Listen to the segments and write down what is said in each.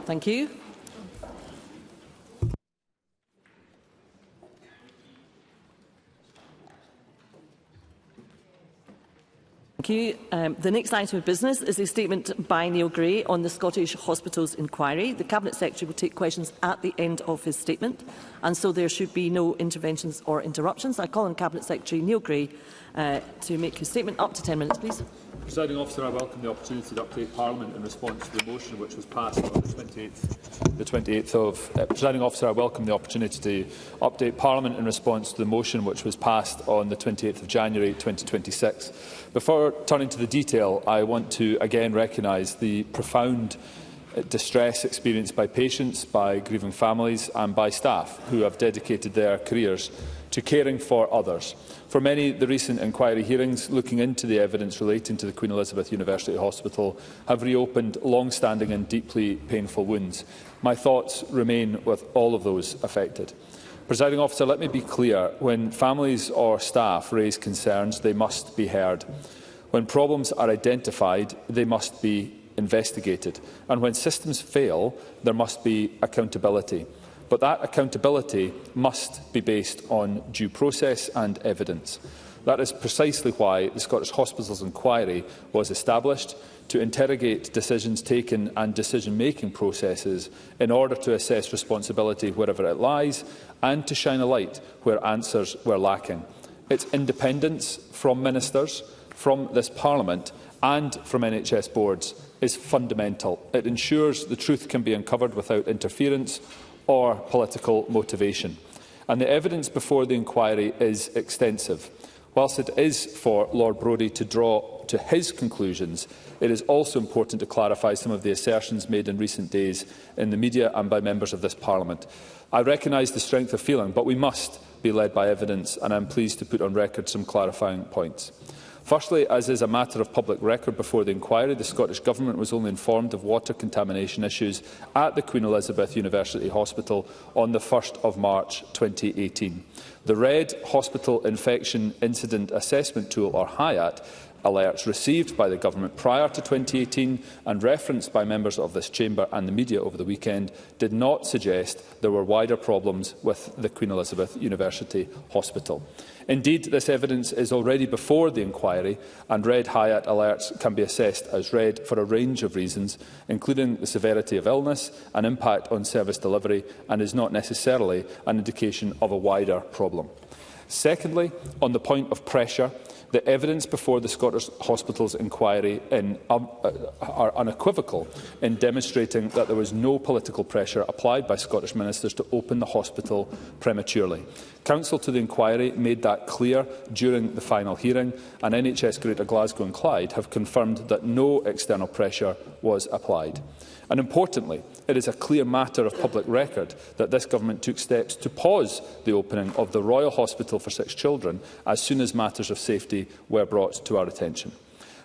Thank you. Thank you. The next item of business is a statement by Neil Gray on the Scottish Hospitals Inquiry. The Cabinet Secretary will take questions at the end of his statement, and so there should be no interventions or interruptions. I call on Cabinet Secretary Neil Gray to make his statement. Up to 10 minutes, please. Presiding Officer, I welcome the opportunity to update Parliament in response to the motion which was passed on the 28th of... Presiding Officer, I welcome the opportunity to update Parliament in response to the motion which was passed on the 28th of January 2026. Before turning to the detail, I want to again recognise the profound distress experienced by patients, by grieving families and by staff who have dedicated their careers to caring for others. For many, the recent inquiry hearings looking into the evidence relating to the Queen Elizabeth University Hospital have reopened long-standing and deeply painful wounds. My thoughts remain with all of those affected. Presiding Officer, let me be clear. When families or staff raise concerns, they must be heard. When problems are identified, they must be investigated. And when systems fail, there must be accountability. But that accountability must be based on due process and evidence. That is precisely why the Scottish Hospitals Inquiry was established, to interrogate decisions taken and decision-making processes in order to assess responsibility wherever it lies and to shine a light where answers were lacking. Its independence from ministers, from this Parliament and from NHS boards is fundamental. It ensures the truth can be uncovered without interference or political motivation. And the evidence before the inquiry is extensive. Whilst it is for Lord Brodie to draw to his conclusions, it is also important to clarify some of the assertions made in recent days in the media and by members of this Parliament. I recognise the strength of feeling, but we must be led by evidence, and I am pleased to put on record some clarifying points. Firstly, as is a matter of public record before the inquiry, the Scottish Government was only informed of water contamination issues at the Queen Elizabeth University Hospital on the 1st of March 2018. The RED Hospital Infection Incident Assessment Tool, or HIAT, alerts received by the Government prior to 2018 and referenced by members of this chamber and the media over the weekend did not suggest there were wider problems with the Queen Elizabeth University Hospital. Indeed, this evidence is already before the inquiry, and red HIAT alerts can be assessed as red for a range of reasons, including the severity of illness and impact on service delivery, and is not necessarily an indication of a wider problem. Secondly, on the point of pressure, the evidence before the Scottish Hospitals Inquiry are unequivocal in demonstrating that there was no political pressure applied by Scottish ministers to open the hospital prematurely. Counsel to the inquiry made that clear during the final hearing, and NHS Greater Glasgow and Clyde have confirmed that no external pressure was applied. And importantly, it is a clear matter of public record that this Government took steps to pause the opening of the Royal Hospital for Sick Children as soon as matters of safety were brought to our attention.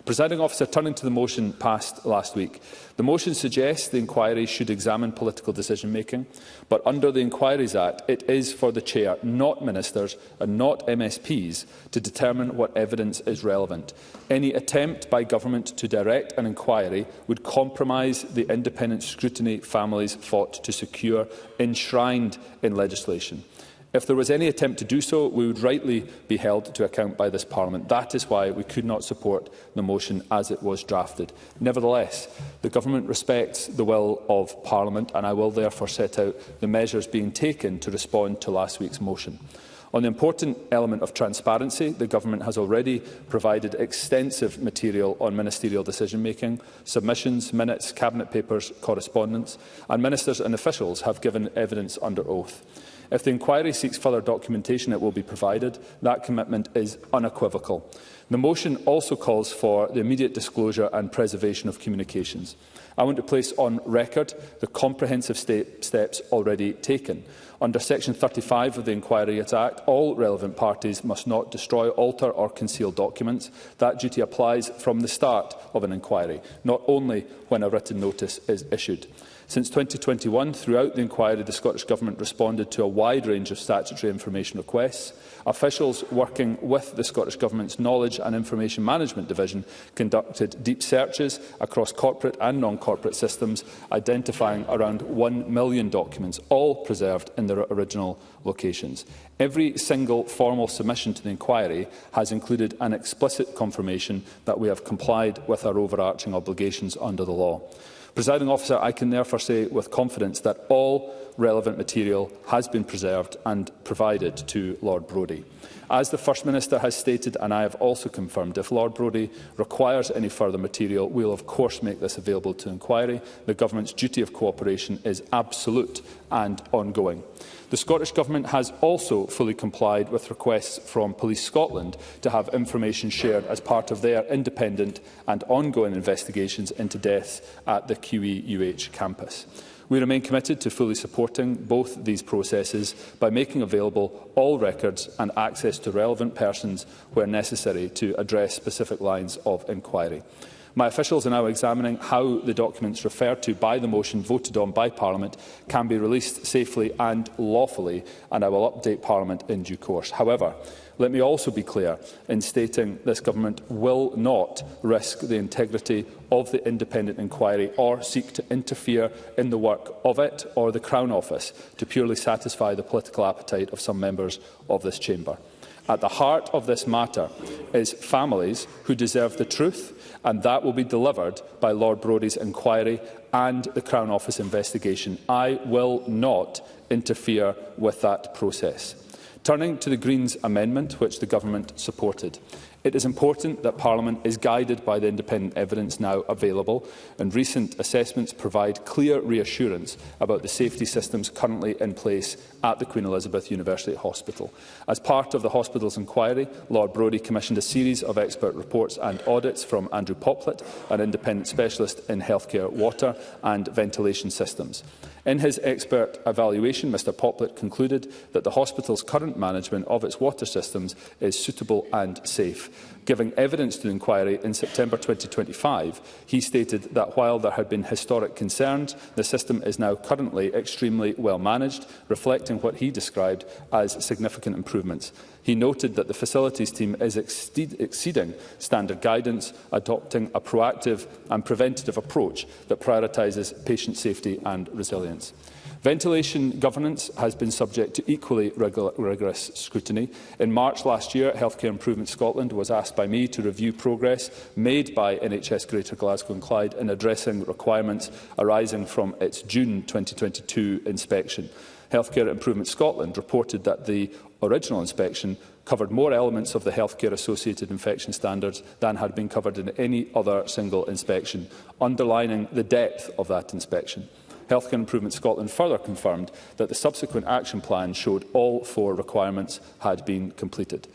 Presiding Officer, turning to the motion passed last week. The motion suggests the inquiry should examine political decision-making, but under the Inquiries Act, it is for the Chair, not ministers and not MSPs, to determine what evidence is relevant. Any attempt by government to direct an inquiry would compromise the independent scrutiny families fought to secure, enshrined in legislation. If there was any attempt to do so, we would rightly be held to account by this Parliament. That is why we could not support the motion as it was drafted. Nevertheless, the Government respects the will of Parliament, and I will therefore set out the measures being taken to respond to last week's motion. On the important element of transparency, the Government has already provided extensive material on ministerial decision-making, submissions, minutes, cabinet papers, correspondence, and ministers and officials have given evidence under oath. If the inquiry seeks further documentation, it will be provided. That commitment is unequivocal. The motion also calls for the immediate disclosure and preservation of communications. I want to place on record the comprehensive steps already taken. Under Section 35 of the Inquiries Act, all relevant parties must not destroy, alter or conceal documents. That duty applies from the start of an inquiry, not only when a written notice is issued. Since 2021, throughout the inquiry, the Scottish Government responded to a wide range of statutory information requests. Officials working with the Scottish Government's Knowledge and Information Management Division conducted deep searches across corporate and non-corporate systems, identifying around 1 million documents, all preserved in their original locations. Every single formal submission to the inquiry has included an explicit confirmation that we have complied with our overarching obligations under the law. Presiding Officer, I can therefore say with confidence that all relevant material has been preserved and provided to Lord Brodie. As the First Minister has stated, and I have also confirmed, if Lord Brodie requires any further material, we will of course make this available to inquiry. The Government's duty of cooperation is absolute and ongoing. The Scottish Government has also fully complied with requests from Police Scotland to have information shared as part of their independent and ongoing investigations into deaths at the QE-UH campus. We remain committed to fully supporting both these processes by making available all records and access to relevant persons where necessary to address specific lines of inquiry. My officials are now examining how the documents referred to by the motion voted on by Parliament can be released safely and lawfully, and I will update Parliament in due course. However, let me also be clear in stating this Government will not risk the integrity of the independent inquiry or seek to interfere in the work of it or the Crown Office to purely satisfy the political appetite of some members of this chamber. At the heart of this matter is families who deserve the truth, and that will be delivered by Lord Brodie's inquiry and the Crown Office investigation. I will not interfere with that process. Turning to the Greens amendment, which the Government supported. It is important that Parliament is guided by the independent evidence now available, and recent assessments provide clear reassurance about the safety systems currently in place at the Queen Elizabeth University Hospital. As part of the hospital's inquiry, Lord Brodie commissioned a series of expert reports and audits from Andrew Poplet, an independent specialist in healthcare water and ventilation systems. In his expert evaluation, Mr Poplet concluded that the hospital's current management of its water systems is suitable and safe. Giving evidence to the inquiry in September 2025, he stated that while there had been historic concerns, the system is now currently extremely well managed, reflecting what he described as significant improvements. He noted that the facilities team is exceeding standard guidance, adopting a proactive and preventative approach that prioritises patient safety and resilience. Ventilation governance has been subject to equally rigorous scrutiny. In March last year, Healthcare Improvement Scotland was asked by me to review progress made by NHS Greater Glasgow and Clyde in addressing requirements arising from its June 2022 inspection. Healthcare Improvement Scotland reported that the original inspection covered more elements of the healthcare-associated infection standards than had been covered in any other single inspection, underlining the depth of that inspection. Healthcare Improvement Scotland further confirmed that the subsequent action plan showed all 4 requirements had been completed.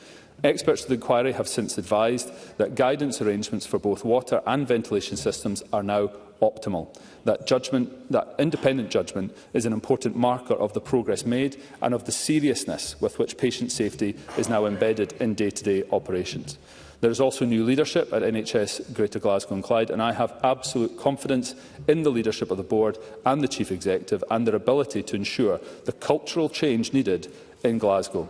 Experts to the inquiry have since advised that guidance arrangements for both water and ventilation systems are now optimal. That independent judgment is an important marker of the progress made and of the seriousness with which patient safety is now embedded in day-to-day operations. There is also new leadership at NHS Greater Glasgow and Clyde, and I have absolute confidence in the leadership of the board and the Chief Executive and their ability to ensure the cultural change needed in Glasgow.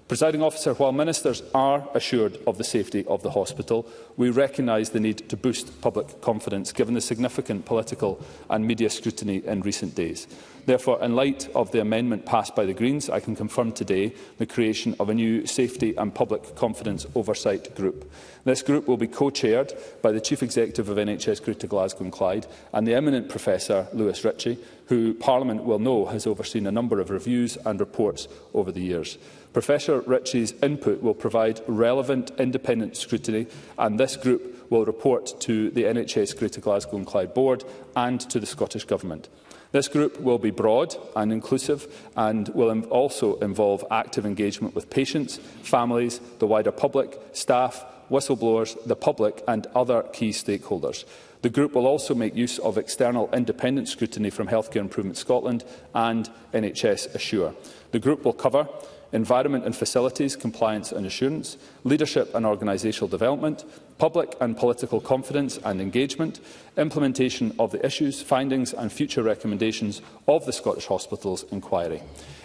Presiding Officer, while ministers are assured of the safety of the hospital, we recognise the need to boost public confidence given the significant political and media scrutiny in recent days. Therefore, in light of the amendment passed by the Greens, I can confirm today the creation of a new Safety and Public Confidence Oversight Group. This group will be co-chaired by the Chief Executive of NHS Greater Glasgow and Clyde and the eminent Professor Lewis Ritchie, who Parliament will know has overseen a number of reviews and reports over the years. Professor Ritchie's input will provide relevant independent scrutiny, and this group will report to the NHS Greater Glasgow and Clyde Board and to the Scottish Government. This group will be broad and inclusive and will also involve active engagement with patients, families, the wider public, staff, whistleblowers, the public and other key stakeholders. The group will also make use of external independent scrutiny from Healthcare Improvement Scotland and NHS Assure. The group will cover environment and facilities, compliance and assurance, leadership and organisational development, public and political confidence and engagement, implementation of the issues, findings and future recommendations of the Scottish Hospitals inquiry.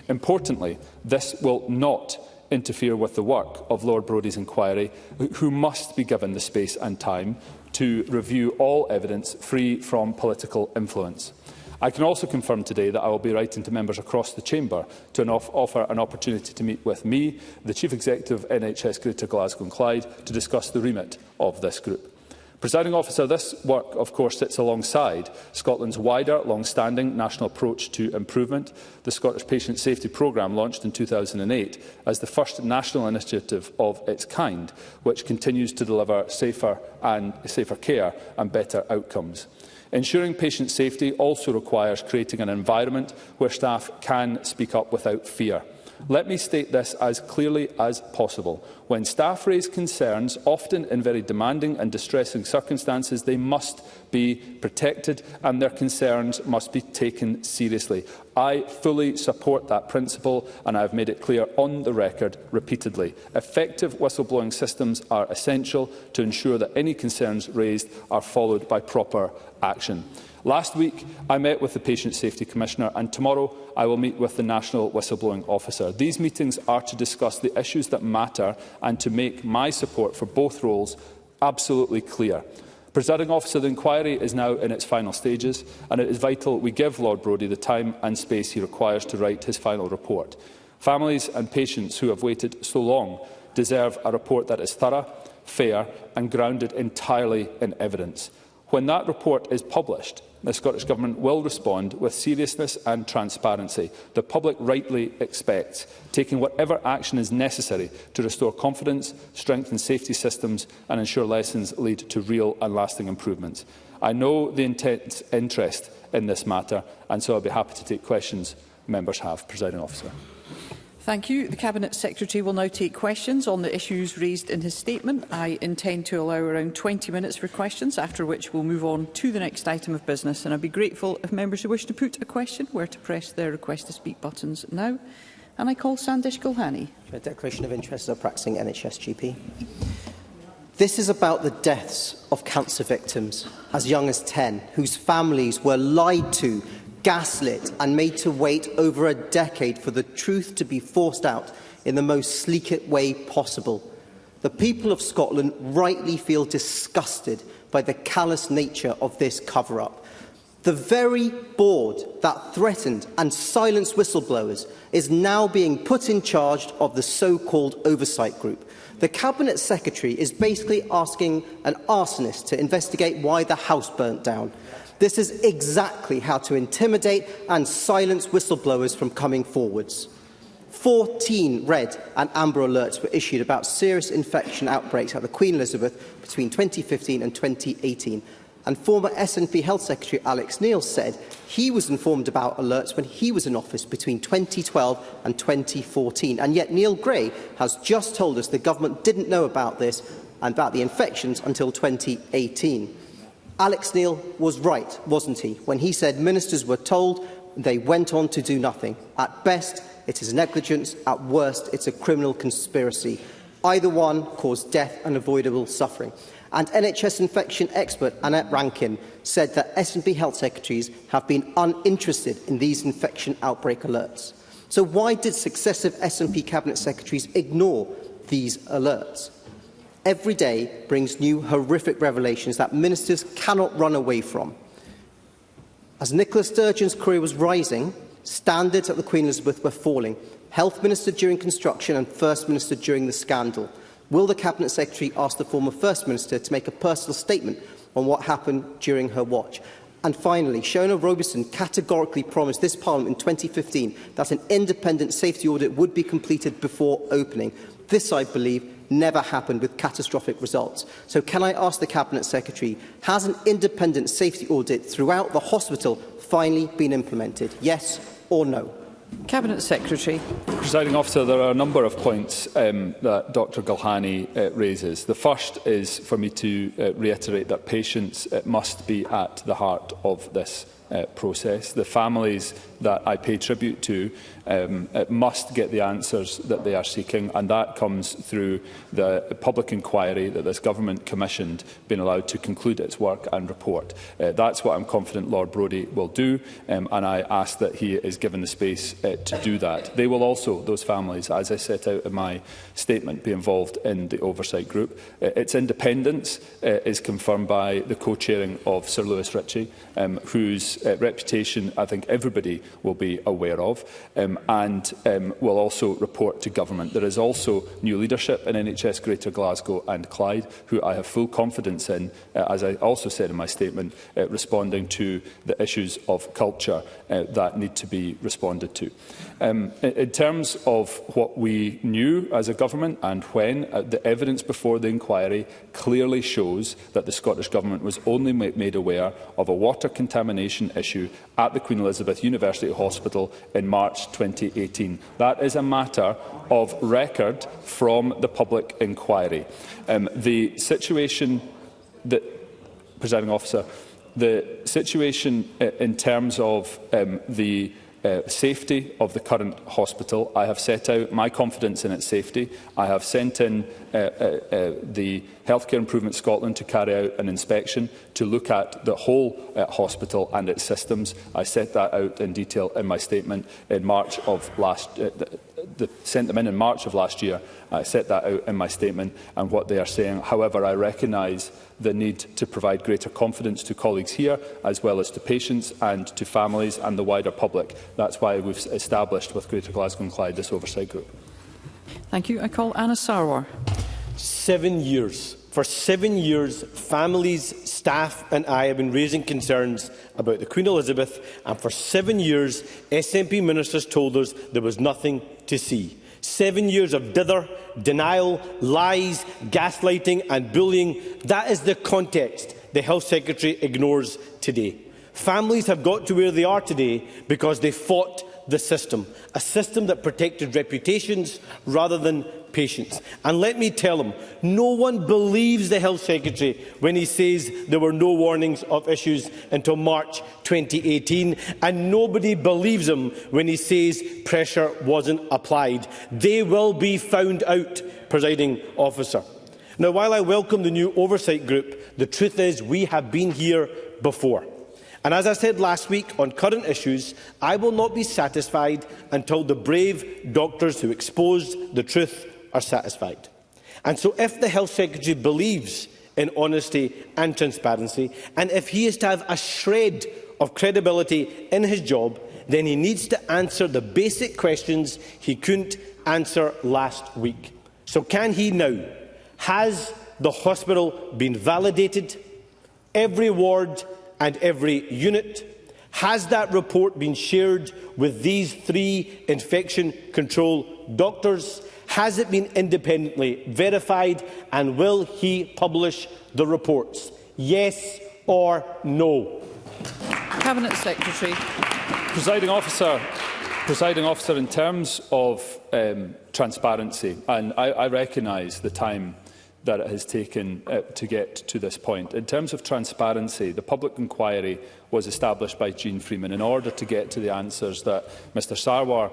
Importantly, this will not interfere with the work of Lord Brodie's inquiry, who must be given the space and time to review all evidence free from political influence. I can also confirm today that I will be writing to members across the Chamber to offer an opportunity to meet with me, the Chief Executive of NHS Greater Glasgow and Clyde, to discuss the remit of this group. Presiding Officer, this work, of course, sits alongside Scotland's wider, long-standing national approach to improvement. The Scottish Patient Safety Programme, launched in 2008 as the first national initiative of its kind, which continues to deliver safer care and better outcomes. Ensuring patient safety also requires creating an environment where staff can speak up without fear. Let me state this as clearly as possible. When staff raise concerns, often in very demanding and distressing circumstances, they must be protected and their concerns must be taken seriously. I fully support that principle and I have made it clear on the record repeatedly. Effective whistleblowing systems are essential to ensure that any concerns raised are followed by proper action. Last week, I met with the Patient Safety Commissioner and tomorrow I will meet with the National Whistleblowing Officer. These meetings are to discuss the issues that matter and to make my support for both roles absolutely clear. Presiding Officer, the inquiry is now in its final stages and it is vital we give Lord Brodie the time and space he requires to write his final report. Families and patients who have waited so long deserve a report that is thorough, fair and grounded entirely in evidence. When that report is published, the Scottish Government will respond with seriousness and transparency. The public rightly expects taking whatever action is necessary to restore confidence, strengthen safety systems and ensure lessons lead to real and lasting improvements. I know the intense interest in this matter and so I will be happy to take questions members have. Presiding Officer. Thank you. The Cabinet Secretary will now take questions on the issues raised in his statement. I intend to allow around 20 minutes for questions, after which we'll move on to the next item of business. And I'd be grateful if members who wish to put a question were to press their request to speak buttons now. And I call Sandesh Gulhani. A declaration of interest of practising NHS GP. This is about the deaths of cancer victims as young as 10, whose families were lied to, gaslit and made to wait over a decade for the truth to be forced out in the most sleek way possible. The people of Scotland rightly feel disgusted by the callous nature of this cover-up. The very board that threatened and silenced whistleblowers is now being put in charge of the so-called oversight group. The Cabinet Secretary is basically asking an arsonist to investigate why the house burnt down. This is exactly how to intimidate and silence whistleblowers from coming forwards. 14 red and amber alerts were issued about serious infection outbreaks at the Queen Elizabeth between 2015 and 2018. And former SNP Health Secretary Alex Neil said he was informed about alerts when he was in office between 2012 and 2014. And yet Neil Gray has just told us the government didn't know about this and about the infections until 2018. Alex Neil was right, wasn't he, when he said ministers were told they went on to do nothing. At best, it is negligence. At worst, it's a criminal conspiracy. Either one caused death and avoidable suffering. And NHS infection expert Annette Rankin said that SNP health secretaries have been uninterested in these infection outbreak alerts. So why did successive SNP cabinet secretaries ignore these alerts? Every day brings new horrific revelations that ministers cannot run away from. As Nicola Sturgeon's career was rising, standards at the Queen Elizabeth were falling. Health Minister during construction and First Minister during the scandal. Will the Cabinet Secretary ask the former First Minister to make a personal statement on what happened during her watch? And finally, Shona Robison categorically promised this Parliament in 2015 that an independent safety audit would be completed before opening. This, I believe, never happened with catastrophic results. So can I ask the Cabinet Secretary, has an independent safety audit throughout the hospital finally been implemented? Yes or no? Cabinet Secretary. Presiding Officer, there are a number of points that Dr Gulhani raises. The first is for me to reiterate that patients must be at the heart of this process. The families that I pay tribute to must get the answers that they are seeking, and that comes through the public inquiry that this government commissioned being allowed to conclude its work and report. That's what I'm confident Lord Brodie will do, and I ask that he is given the space to do that. They will also, those families, as I set out in my statement, be involved in the oversight group. Its independence is confirmed by the co-chairing of Sir Lewis Ritchie, whose reputation I think everybody will be aware of, and will also report to government. There is also new leadership in NHS Greater Glasgow and Clyde, who I have full confidence in, as I also said in my statement, responding to the issues of culture that need to be responded to. In terms of what we knew as a government and when, the evidence before the inquiry clearly shows that the Scottish Government was only made aware of a water contamination issue at the Queen Elizabeth University Hospital in March 2018. That is a matter of record from the public inquiry. The situation that, Presiding Officer, the situation in terms of the safety of the current hospital, I have set out my confidence in its safety. I have sent in the Healthcare Improvement Scotland to carry out an inspection to look at the whole hospital and its systems. I set that out in detail in my statement in March of last sent them in March of last year. I set that out in my statement and what they are saying. However, I recognise the need to provide greater confidence to colleagues here, as well as to patients and to families and the wider public. That's why we've established with Greater Glasgow and Clyde this oversight group. Thank you. I call Anna Sarwar. 7 years. For 7 years, families, staff and I have been raising concerns about the Queen Elizabeth, and for 7 years, SNP ministers told us there was nothing to see. 7 years of dither, denial, lies, gaslighting and bullying. That is the context the Health Secretary ignores today. Families have got to where they are today because they fought the system, a system that protected reputations rather than patients. And let me tell him, no one believes the Health Secretary when he says there were no warnings of issues until March 2018, and nobody believes him when he says pressure wasn't applied. They will be found out, Presiding Officer. Now, while I welcome the new oversight group, the truth is we have been here before. And as I said last week on current issues, I will not be satisfied until the brave doctors who exposed the truth are satisfied. And so if the Health Secretary believes in honesty and transparency, and if he is to have a shred of credibility in his job, then he needs to answer the basic questions he couldn't answer last week. So can he now? Has the hospital been validated? Every ward and every unit? Has that report been shared with these 3 infection control doctors? Has it been independently verified? And will he publish the reports? Yes or no? Cabinet Secretary. Presiding Officer, in terms of transparency, and I recognise the time that it has taken to get to this point. In terms of transparency, the public inquiry was established by Jean Freeman in order to get to the answers that Mr Sarwar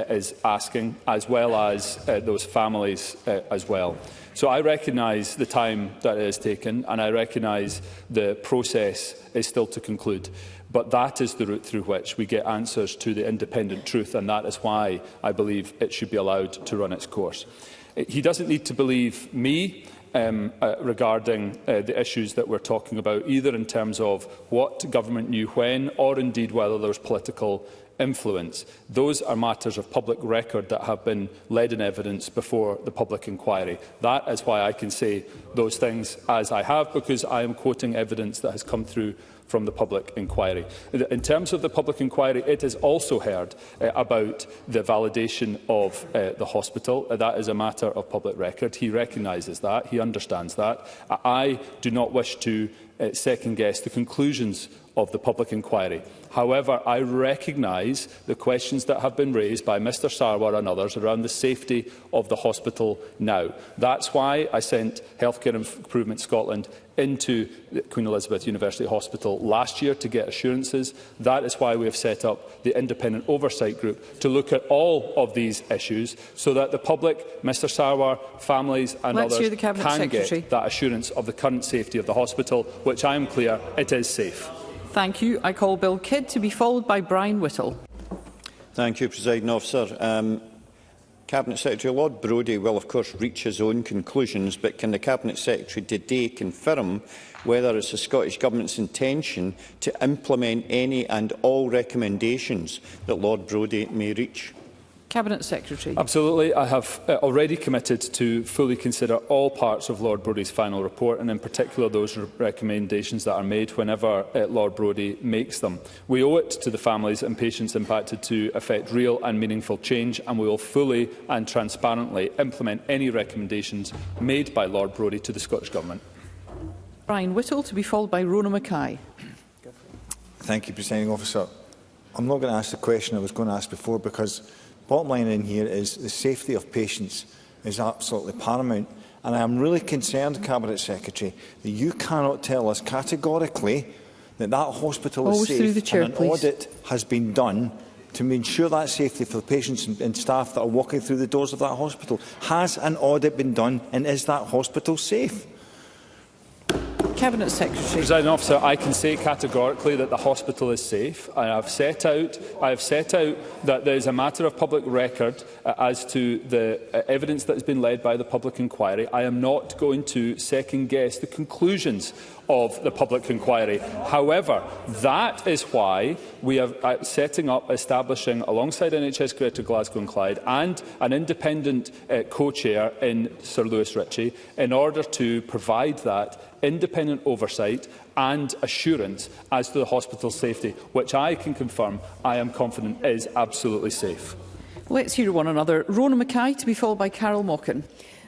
is asking, as well as those families as well. So I recognise the time that it has taken, and I recognise the process is still to conclude. But that is the route through which we get answers to the independent truth, and that is why I believe it should be allowed to run its course. He doesn't need to believe me regarding the issues that we're talking about, either in terms of what government knew when, or indeed whether there was political influence. Those are matters of public record that have been led in evidence before the public inquiry. That is why I can say those things as I have, because I am quoting evidence that has come through from the public inquiry. In terms of the public inquiry, it has also heard about the validation of the hospital. That is a matter of public record. He recognises that. He understands that. I do not wish to second-guess the conclusions of the public inquiry. However, I recognise the questions that have been raised by Mr Sarwar and others around the safety of the hospital now. That's why I sent Healthcare Improvement Scotland into Queen Elizabeth University Hospital last year to get assurances. That is why we have set up the Independent Oversight Group to look at all of these issues so that the public, Mr Sarwar, families and others can get that assurance of the current safety of the hospital, which I am clear it is safe. Thank you. I call Bill Kidd to be followed by Brian Whittle. Thank you, Presiding Officer. Cabinet Secretary, Lord Brodie will of course reach his own conclusions, but can the Cabinet Secretary today confirm whether it's the Scottish Government's intention to implement any and all recommendations that Lord Brodie may reach? Cabinet Secretary. Absolutely. I have already committed to fully consider all parts of Lord Brodie's final report, and in particular those recommendations that are made whenever Lord Brodie makes them. We owe it to the families and patients impacted to effect real and meaningful change, and we will fully and transparently implement any recommendations made by Lord Brodie to the Scottish Government. Brian Whittle to be followed by Rona Mackay. Thank you, Presiding Officer. I'm not going to ask the question I was going to ask before, because bottom line in here is the safety of patients is absolutely paramount. And I am really concerned, Cabinet Secretary, that you cannot tell us categorically that that hospital is safe and an audit has been done to ensure that safety for the patients and staff that are walking through the doors of that hospital. Has an audit been done, and is that hospital safe? Cabinet Secretary. Presiding Officer, I can say categorically that the hospital is safe. I have set out that there is a matter of public record as to the evidence that has been led by the public inquiry. I am not going to second-guess the conclusions of the public inquiry. However, that is why we are establishing, alongside NHS Greater Glasgow and Clyde, and an independent co-chair in Sir Lewis Ritchie, in order to provide that independent oversight and assurance as to the hospital's safety, which I can confirm I am confident is absolutely safe. Let's hear one another. Rona Mackay to be followed by Carol Mockin.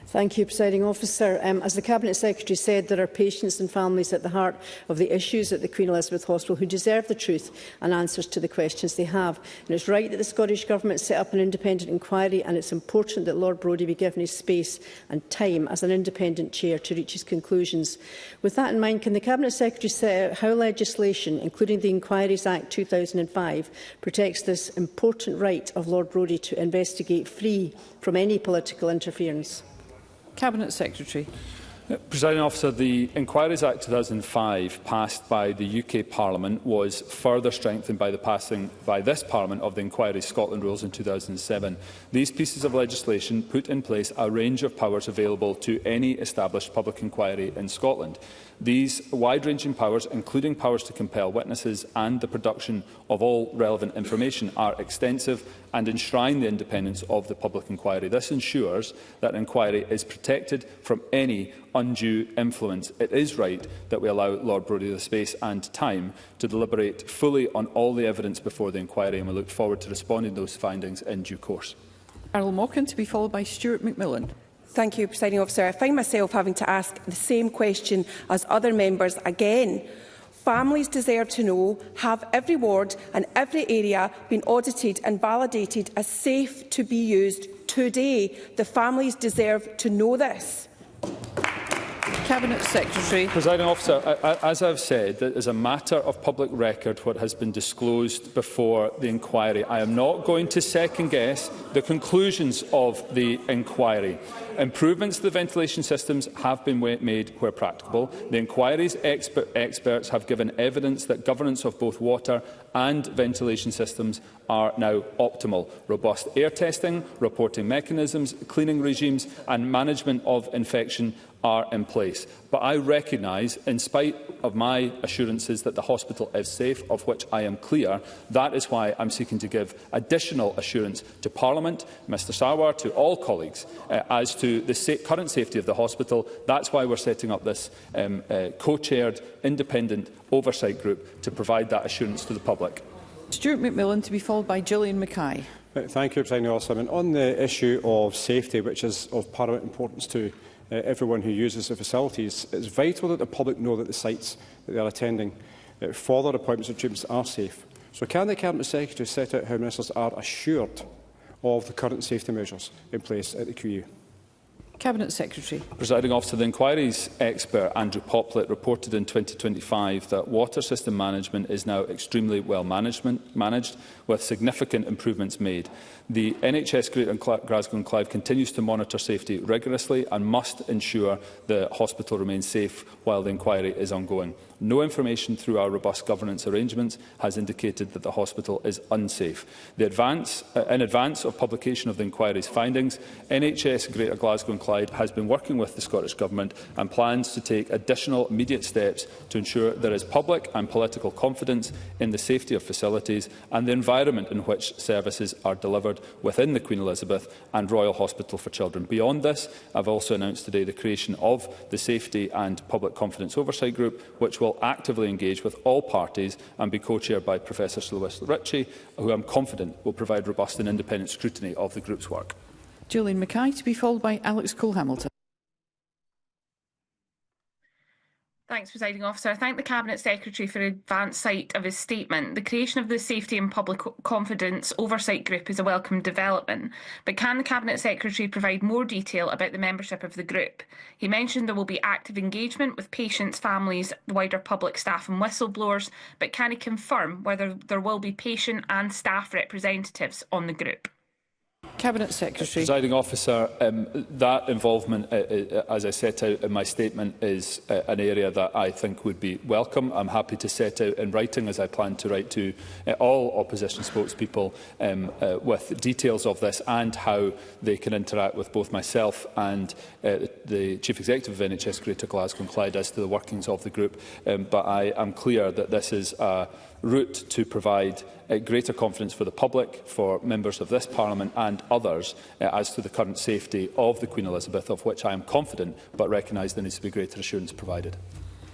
Thank you, Presiding Officer. As the Cabinet Secretary said, there are patients and families at the heart of the issues at the Queen Elizabeth Hospital who deserve the truth and answers to the questions they have. And it's right that the Scottish Government set up an independent inquiry, and it's important that Lord Brodie be given his space and time as an independent chair to reach his conclusions. With that in mind, can the Cabinet Secretary set out how legislation, including the Inquiries Act 2005, protects this important right of Lord Brodie to investigate free from any political interference? Cabinet Secretary. Presiding Officer, the Inquiries Act 2005, passed by the UK Parliament, was further strengthened by the passing by this Parliament of the Inquiry Scotland rules in 2007. These pieces of legislation put in place a range of powers available to any established public inquiry in Scotland. These wide-ranging powers, including powers to compel witnesses and the production of all relevant information, are extensive and enshrine the independence of the public inquiry. This ensures that an inquiry is protected from any undue influence. It is right that we allow Lord Brodie the space and time to deliberate fully on all the evidence before the inquiry, and we look forward to responding to those findings in due course. Carol Mockin to be followed by Stuart McMillan. Thank you, Presiding Officer. I find myself having to ask the same question as other members again. Families deserve to know, have every ward and every area been audited and validated as safe to be used today? The families deserve to know this. Cabinet Secretary. Presiding Officer, as I have said, it is a matter of public record what has been disclosed before the inquiry. I am not going to second-guess the conclusions of the inquiry. Improvements to the ventilation systems have been made where practicable. The inquiry's experts have given evidence that governance of both water and ventilation systems are now optimal. Robust air testing, reporting mechanisms, cleaning regimes and management of infection are in place. But I recognise, in spite of my assurances that the hospital is safe, of which I am clear, that is why I am seeking to give additional assurance to Parliament, Mr Sarwar, to all colleagues, as to the current safety of the hospital. That's why we are setting up this co-chaired independent oversight group to provide that assurance to the public. Stuart McMillan to be followed by Gillian Mackay. Thank you, Presiding Officer. On the issue of safety, which is of paramount importance to everyone who uses the facilities. It's vital that the public know that the sites that they are attending for their appointments and treatments are safe. So can the Cabinet Secretary set out how ministers are assured of the current safety measures in place at the QU? Cabinet Secretary. Presiding Officer, the inquiry's expert Andrew Poplett reported in 2025 that water system management is now extremely well managed, with significant improvements made. The NHS Greater Glasgow and Clyde continues to monitor safety rigorously and must ensure the hospital remains safe while the inquiry is ongoing. No information through our robust governance arrangements has indicated that the hospital is unsafe. In advance of publication of the inquiry's findings, NHS Greater Glasgow and Clyde has been working with the Scottish Government and plans to take additional immediate steps to ensure there is public and political confidence in the safety of facilities and the environment in which services are delivered within the Queen Elizabeth and Royal Hospital for Children. Beyond this, I have also announced today the creation of the Safety and Public Confidence Oversight Group, which will actively engage with all parties and be co-chaired by Professor Sir Lewis Ritchie, who I am confident will provide robust and independent scrutiny of the group's work. Gillian Mackay, to be followed by Alex Cole-Hamilton. Thanks, Presiding Officer. I thank the Cabinet Secretary for advance sight of his statement. The creation of the Safety and Public Confidence Oversight Group is a welcome development, but can the Cabinet Secretary provide more detail about the membership of the group? He mentioned there will be active engagement with patients, families, the wider public, staff and whistleblowers, but can he confirm whether there will be patient and staff representatives on the group? Cabinet Secretary. Presiding Officer, that involvement, as I set out in my statement, is an area that I think would be welcome. I'm happy to set out in writing, as I plan to write to all opposition spokespeople, with details of this and how they can interact with both myself and the Chief Executive of NHS Greater Glasgow and Clyde as to the workings of the group. But I am clear that this is a route to provide greater confidence for the public, for members of this Parliament and others as to the current safety of the Queen Elizabeth, of which I am confident, but recognise there needs to be greater assurance provided.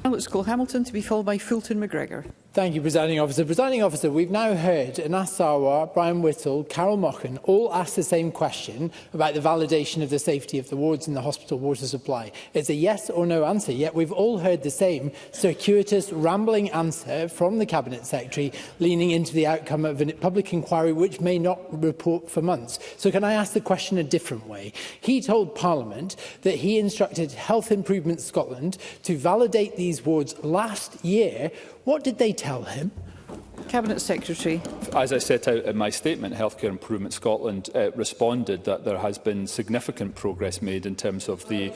Alex Cole-Hamilton, to be followed by Fulton McGregor. Thank you, Presiding Officer. Presiding Officer, we've now heard Anas Sarwar, Brian Whittle, Carol Mochan all ask the same question about the validation of the safety of the wards in the hospital water supply. It's a yes or no answer, yet we've all heard the same circuitous, rambling answer from the Cabinet Secretary, leaning into the outcome of a public inquiry which may not report for months. So can I ask the question a different way? He told Parliament that he instructed Health Improvement Scotland to validate these wards last year. What did they tell him? Cabinet Secretary. As I set out in my statement, Healthcare Improvement Scotland responded that there has been significant progress made in terms of the...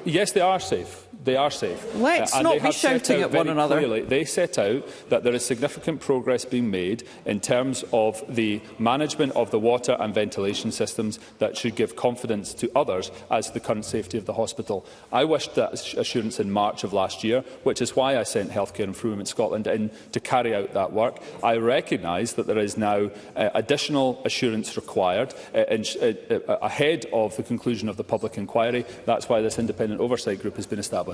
yes, they are safe. They are safe. Let's not be shouting at one another. Clearly, they set out that there is significant progress being made in terms of the management of the water and ventilation systems that should give confidence to others as to the current safety of the hospital. I wished that assurance in March of last year, which is why I sent Healthcare Improvement Scotland in to carry out that work. I recognise that there is now additional assurance required ahead of the conclusion of the public inquiry. That's why this independent oversight group has been established.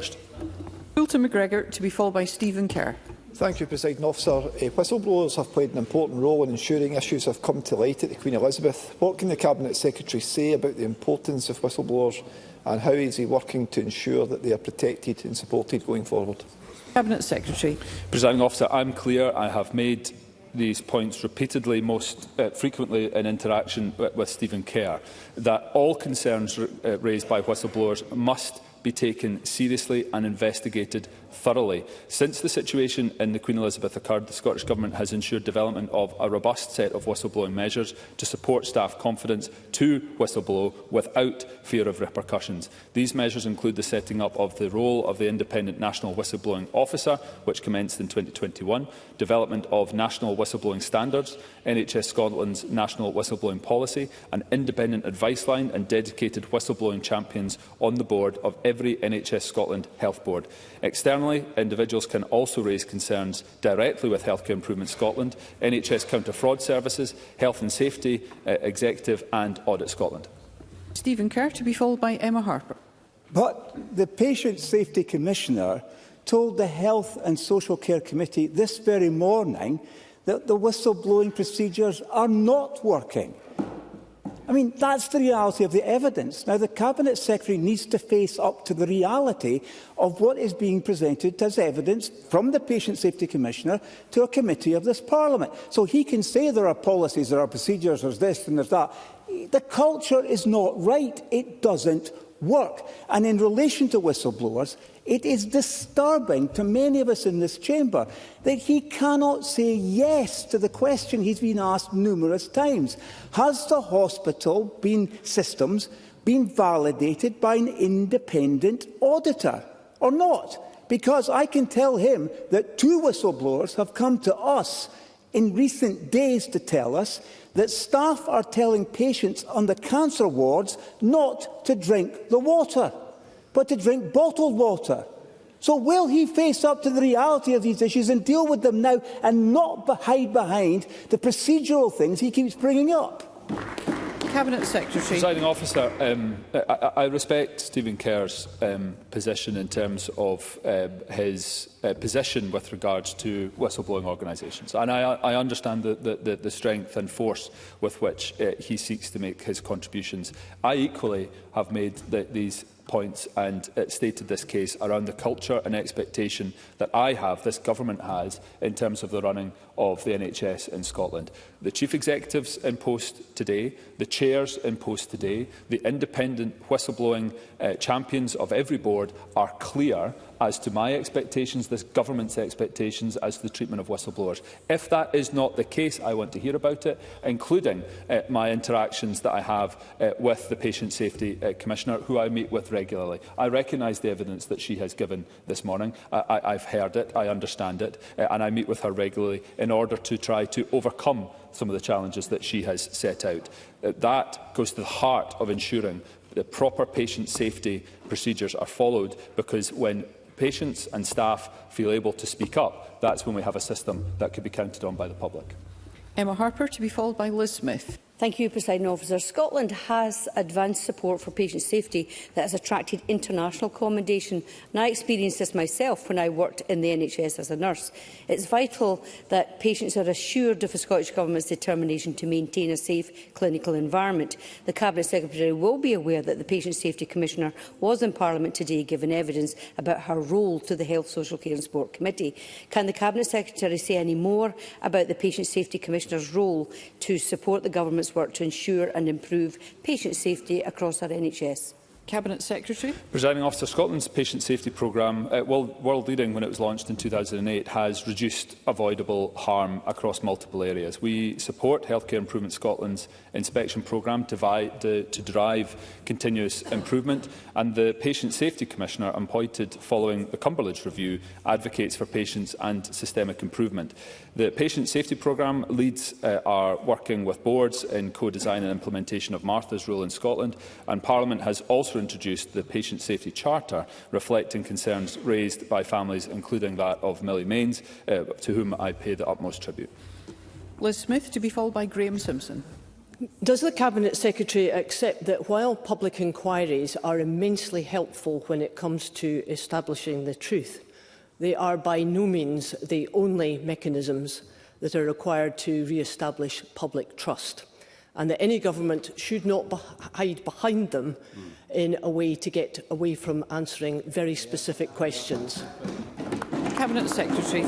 Fulton McGregor, to be followed by Stephen Kerr. Thank you, Presiding Officer. Whistleblowers have played an important role in ensuring issues have come to light at the Queen Elizabeth. What can the Cabinet Secretary say about the importance of whistleblowers and how is he working to ensure that they are protected and supported going forward? Cabinet Secretary. Presiding Officer, I'm clear. I have made these points repeatedly, most frequently in interaction with Stephen Kerr, that all concerns raised by whistleblowers must be taken seriously and investigated thoroughly. Since the situation in the Queen Elizabeth occurred, the Scottish Government has ensured development of a robust set of whistleblowing measures to support staff confidence to whistleblow without fear of repercussions. These measures include the setting up of the role of the Independent National Whistleblowing Officer, which commenced in 2021, development of national whistleblowing standards, NHS Scotland's national whistleblowing policy, an independent advice line and dedicated whistleblowing champions on the board of every NHS Scotland Health Board. Externally, individuals can also raise concerns directly with Healthcare Improvement Scotland, NHS Counter-Fraud Services, Health and Safety Executive and Audit Scotland. Stephen Kerr, to be followed by Emma Harper. But the Patient Safety Commissioner told the Health and Social Care Committee this very morning that the whistleblowing procedures are not working. I mean, that's the reality of the evidence. Now, the Cabinet Secretary needs to face up to the reality of what is being presented as evidence from the Patient Safety Commissioner to a committee of this Parliament. So he can say there are policies, there are procedures, there's this and there's that. The culture is not right. It doesn't work. And in relation to whistleblowers, it is disturbing to many of us in this chamber that he cannot say yes to the question he's been asked numerous times. Has the hospital systems been validated by an independent auditor or not? Because I can tell him that 2 whistleblowers have come to us in recent days to tell us that staff are telling patients on the cancer wards not to drink the water, but to drink bottled water. So will he face up to the reality of these issues and deal with them now and not hide behind the procedural things he keeps bringing up? Cabinet Secretary. Presiding Officer, I respect Stephen Kerr's position in terms of his position with regards to whistleblowing organisations. And I understand the strength and force with which he seeks to make his contributions. I equally have made these points and stated this case around the culture and expectation that I have, this government has, in terms of the running of the NHS in Scotland. The Chief Executives in post today, the chairs in post today, the independent whistleblowing champions of every board are clear as to my expectations, this government's expectations as to the treatment of whistleblowers. If that is not the case, I want to hear about it, including my interactions that I have with the Patient Safety Commissioner, who I meet with regularly. I recognise the evidence that she has given this morning. I've heard it, I understand it, and I meet with her regularly in order to try to overcome some of the challenges that she has set out. That goes to the heart of ensuring that proper patient safety procedures are followed, because when patients and staff feel able to speak up, that's when we have a system that could be counted on by the public. Emma Harper, to be followed by Liz Smith. Thank you, Presiding Officer. Scotland has advanced support for patient safety that has attracted international commendation, and I experienced this myself when I worked in the NHS as a nurse. It's vital that patients are assured of the Scottish Government's determination to maintain a safe clinical environment. The Cabinet Secretary will be aware that the Patient Safety Commissioner was in Parliament today giving evidence about her role to the Health, Social Care and Sport Committee. Can the Cabinet Secretary say any more about the Patient Safety Commissioner's role to support the Government's work to ensure and improve patient safety across our NHS? Cabinet Secretary. Presiding Officer, Scotland's patient safety programme, world leading when it was launched in 2008, has reduced avoidable harm across multiple areas. We support Healthcare Improvement Scotland's inspection programme to drive continuous improvement, and the Patient Safety Commissioner appointed following the Cumberledge review advocates for patients and systemic improvement. The Patient Safety Programme leads are working with boards in co-design and implementation of Martha's rule in Scotland, and Parliament has also introduced the Patient Safety Charter, reflecting concerns raised by families, including that of Millie Mains, to whom I pay the utmost tribute. Liz Smith, to be followed by Graham Simpson. Does the Cabinet Secretary accept that while public inquiries are immensely helpful when it comes to establishing the truth, they are by no means the only mechanisms that are required to re-establish public trust, and that any government should not hide behind them in a way to get away from answering very specific questions? Cabinet Secretary.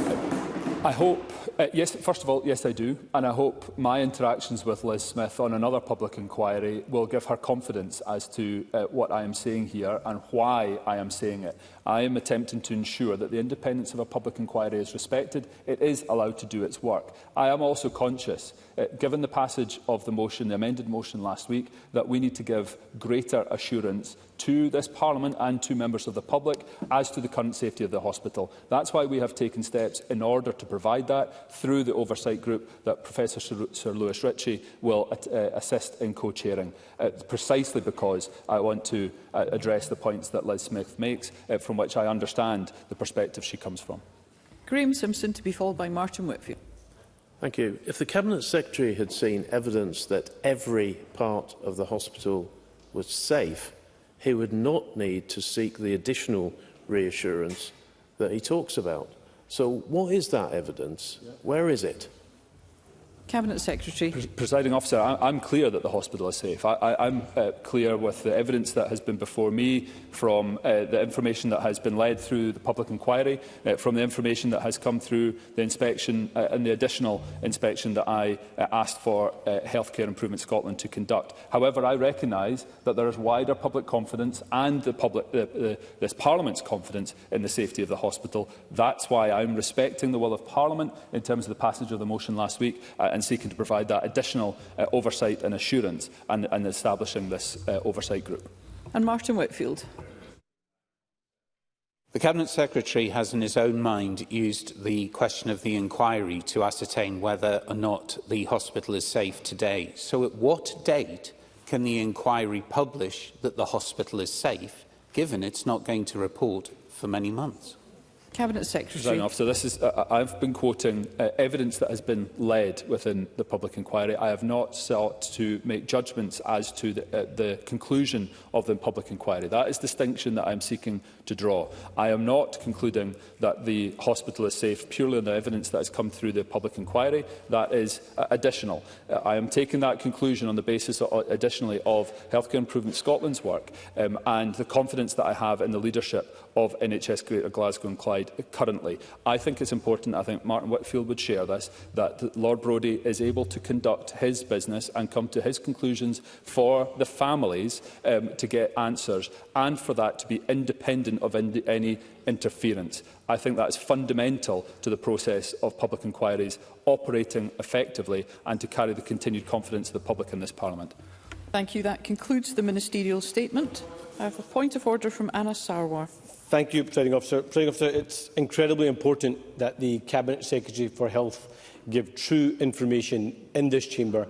I hope, yes, first of all, yes I do, and I hope my interactions with Liz Smith on another public inquiry will give her confidence as to what I am saying here and why I am saying it. I am attempting to ensure that the independence of a public inquiry is respected. It is allowed to do its work. I am also conscious, given the passage of the motion, the amended motion last week, that we need to give greater assurance to this Parliament and to members of the public as to the current safety of the hospital. That's why we have taken steps in order to provide that through the oversight group that Professor Sir Lewis Ritchie will assist in co-chairing, precisely because I want to address the points that Liz Smith makes, from which I understand the perspective she comes from. Graham Simpson, to be followed by Martin Whitfield. Thank you. If the Cabinet Secretary had seen evidence that every part of the hospital was safe, he would not need to seek the additional reassurance that he talks about. So what is that evidence? Where is it? Cabinet Secretary. Presiding Officer, I'm clear that the hospital is safe. I'm clear with the evidence that has been before me, from the information that has been led through the public inquiry, from the information that has come through the inspection and the additional inspection that I asked for Healthcare Improvement Scotland to conduct. However, I recognise that there is wider public confidence and this Parliament's confidence in the safety of the hospital. That's why I'm respecting the will of Parliament in terms of the passage of the motion last week and seeking to provide that additional oversight and assurance and establishing this oversight group. And Martin Whitfield. The Cabinet Secretary has in his own mind used the question of the inquiry to ascertain whether or not the hospital is safe today. So at what date can the inquiry publish that the hospital is safe, given it's not going to report for many months? Cabinet Secretary. Officer, I've been quoting evidence that has been led within the public inquiry. I have not sought to make judgments as to the conclusion of the public inquiry. That is the distinction that I am seeking to draw. I am not concluding that the hospital is safe purely on the evidence that has come through the public inquiry. That is additional. I am taking that conclusion on the basis, additionally, of Healthcare Improvement Scotland's work and the confidence that I have in the leadership of NHS Greater Glasgow and Clyde currently. I think it's important, I think Martin Whitfield would share this, that Lord Brodie is able to conduct his business and come to his conclusions for the families to get answers and for that to be independent of any interference. I think that is fundamental to the process of public inquiries operating effectively and to carry the continued confidence of the public in this Parliament. Thank you. That concludes the ministerial statement. I have a point of order from Anna Sarwar. Thank you, Presiding Officer. Presiding Officer, it's incredibly important that the Cabinet Secretary for Health give true information in this chamber.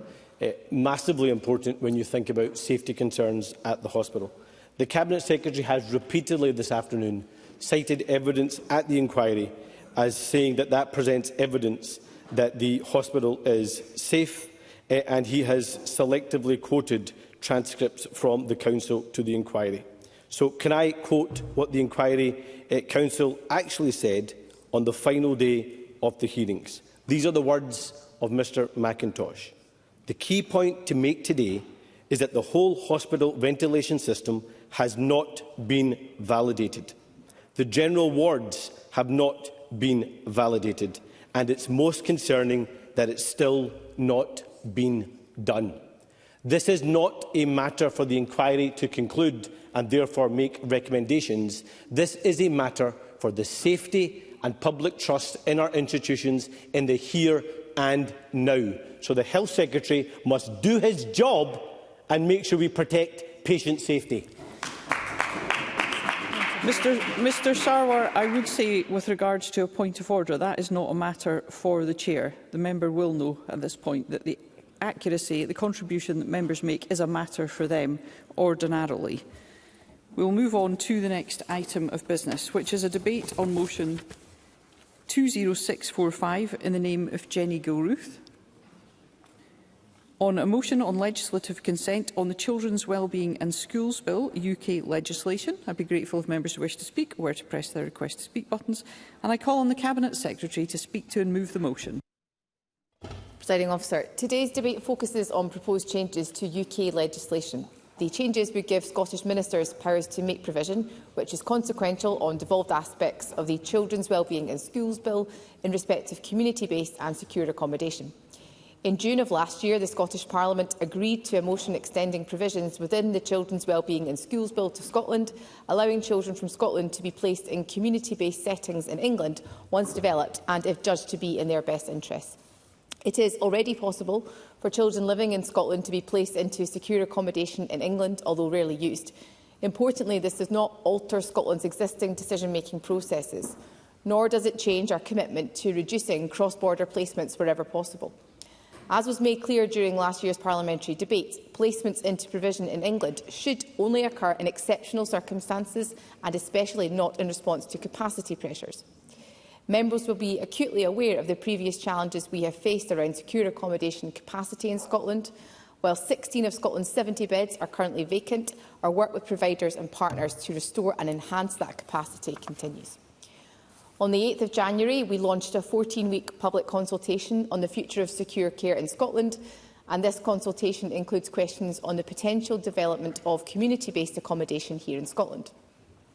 Massively important when you think about safety concerns at the hospital. The Cabinet Secretary has repeatedly this afternoon cited evidence at the inquiry as saying that that presents evidence that the hospital is safe, and he has selectively quoted transcripts from the Council to the inquiry. So can I quote what the Inquiry Council actually said on the final day of the hearings? These are the words of Mr McIntosh. The key point to make today is that the whole hospital ventilation system has not been validated. The general wards have not been validated, and it's most concerning that it's still not been done. This is not a matter for the inquiry to conclude and therefore make recommendations. This is a matter for the safety and public trust in our institutions in the here and now. So the Health Secretary must do his job and make sure we protect patient safety. Mr Sarwar, I would say, with regards to a point of order, that is not a matter for the Chair. The member will know at this point that the accuracy, the contribution that members make is a matter for them ordinarily. We will move on to the next item of business, which is a debate on motion 20645 in the name of Jenny Gilruth, on a motion on legislative consent on the Children's Wellbeing and Schools Bill, UK legislation. I'd be grateful if members who wish to speak were to press their request to speak buttons. And I call on the Cabinet Secretary to speak to and move the motion. Presiding Officer, today's debate focuses on proposed changes to UK legislation. The changes would give Scottish ministers powers to make provision, which is consequential on devolved aspects of the Children's Wellbeing in Schools Bill in respect of community-based and secure accommodation. In June of last year, the Scottish Parliament agreed to a motion extending provisions within the Children's Wellbeing in Schools Bill to Scotland, allowing children from Scotland to be placed in community-based settings in England once developed and if judged to be in their best interests. It is already possible for children living in Scotland to be placed into secure accommodation in England, although rarely used. Importantly, this does not alter Scotland's existing decision-making processes, nor does it change our commitment to reducing cross-border placements wherever possible. As was made clear during last year's parliamentary debate, placements into provision in England should only occur in exceptional circumstances and especially not in response to capacity pressures. Members will be acutely aware of the previous challenges we have faced around secure accommodation capacity in Scotland. While 16 of Scotland's 70 beds are currently vacant, our work with providers and partners to restore and enhance that capacity continues. On the 8th of January, we launched a 14-week public consultation on the future of secure care in Scotland, and this consultation includes questions on the potential development of community-based accommodation here in Scotland.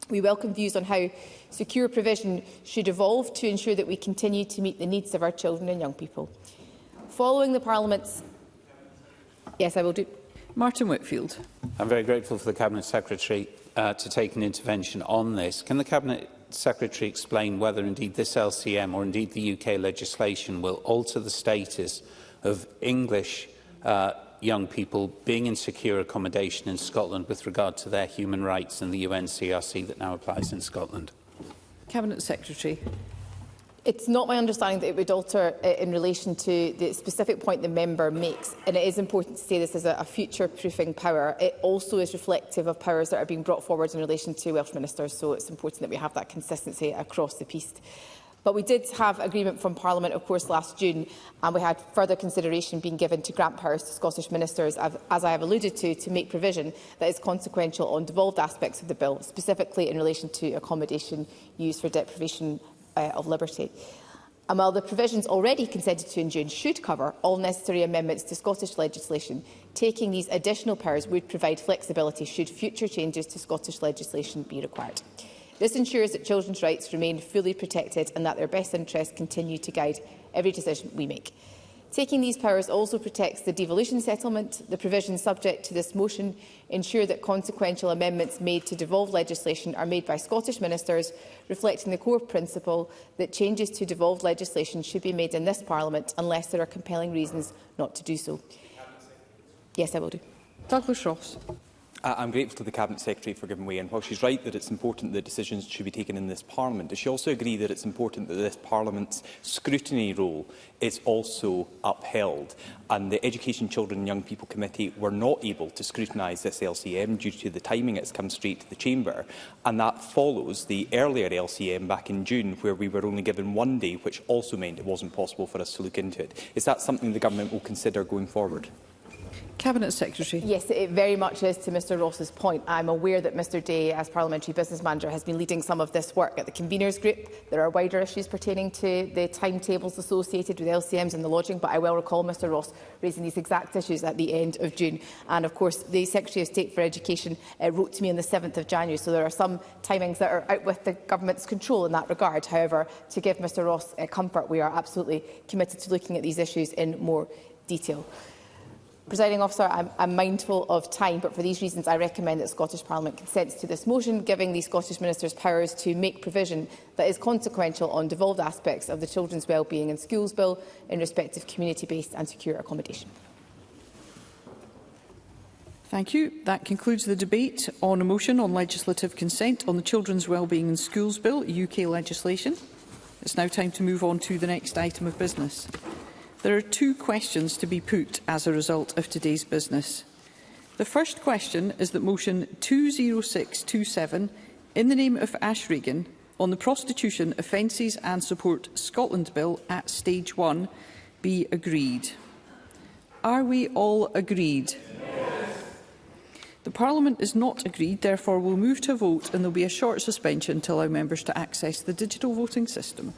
We welcome views on how secure provision should evolve to ensure that we continue to meet the needs of our children and young people. Following the Parliament's... Yes, I will do. Martin Whitfield. I'm very grateful for the Cabinet Secretary to take an intervention on this. Can the Cabinet Secretary explain whether indeed this LCM or indeed the UK legislation will alter the status of English young people being in secure accommodation in Scotland with regard to their human rights and the UNCRC that now applies in Scotland? Cabinet Secretary. It's not my understanding that it would alter in relation to the specific point the member makes, and it is important to say this as a future-proofing power. It also is reflective of powers that are being brought forward in relation to Welsh ministers, so it's important that we have that consistency across the piece. But we did have agreement from Parliament, of course, last June, and we had further consideration being given to grant powers to Scottish ministers, as I have alluded to make provision that is consequential on devolved aspects of the bill, specifically in relation to accommodation used for deprivation of liberty. And while the provisions already consented to in June should cover all necessary amendments to Scottish legislation, taking these additional powers would provide flexibility should future changes to Scottish legislation be required. This ensures that children's rights remain fully protected and that their best interests continue to guide every decision we make. Taking these powers also protects the devolution settlement. The provisions subject to this motion ensure that consequential amendments made to devolved legislation are made by Scottish ministers, reflecting the core principle that changes to devolved legislation should be made in this Parliament unless there are compelling reasons not to do so. Yes, I will do. Douglas Ross. I'm grateful to the Cabinet Secretary for giving way, and while she's right that it's important that decisions should be taken in this Parliament, does she also agree that it's important that this Parliament's scrutiny role is also upheld? And the Education, Children and Young People Committee were not able to scrutinise this LCM due to the timing it's come straight to the Chamber, and that follows the earlier LCM back in June, where we were only given 1 day, which also meant it wasn't possible for us to look into it. Is that something the Government will consider going forward? Cabinet Secretary. Yes, it very much is to Mr Ross's point. I'm aware that Mr Day, as Parliamentary Business Manager, has been leading some of this work at the Conveners Group. There are wider issues pertaining to the timetables associated with LCMs and the lodging, but I will recall Mr Ross raising these exact issues at the end of June. And of course, the Secretary of State for Education wrote to me on the 7th of January, so there are some timings that are out with the Government's control in that regard. However, to give Mr Ross comfort, we are absolutely committed to looking at these issues in more detail. Presiding Officer, I'm mindful of time, but for these reasons I recommend that the Scottish Parliament consents to this motion, giving the Scottish Ministers powers to make provision that is consequential on devolved aspects of the Children's Wellbeing in Schools Bill in respect of community-based and secure accommodation. Thank you. That concludes the debate on a motion on legislative consent on the Children's Wellbeing in Schools Bill, UK legislation. It's now time to move on to the next item of business. There are 2 questions to be put as a result of today's business. The first question is that motion 20627, in the name of Ash Regan, on the Prostitution, Offences and Support Scotland Bill at Stage 1, be agreed. Are we all agreed? Yes. The Parliament is not agreed, therefore we'll move to a vote and there will be a short suspension to allow members to access the digital voting system.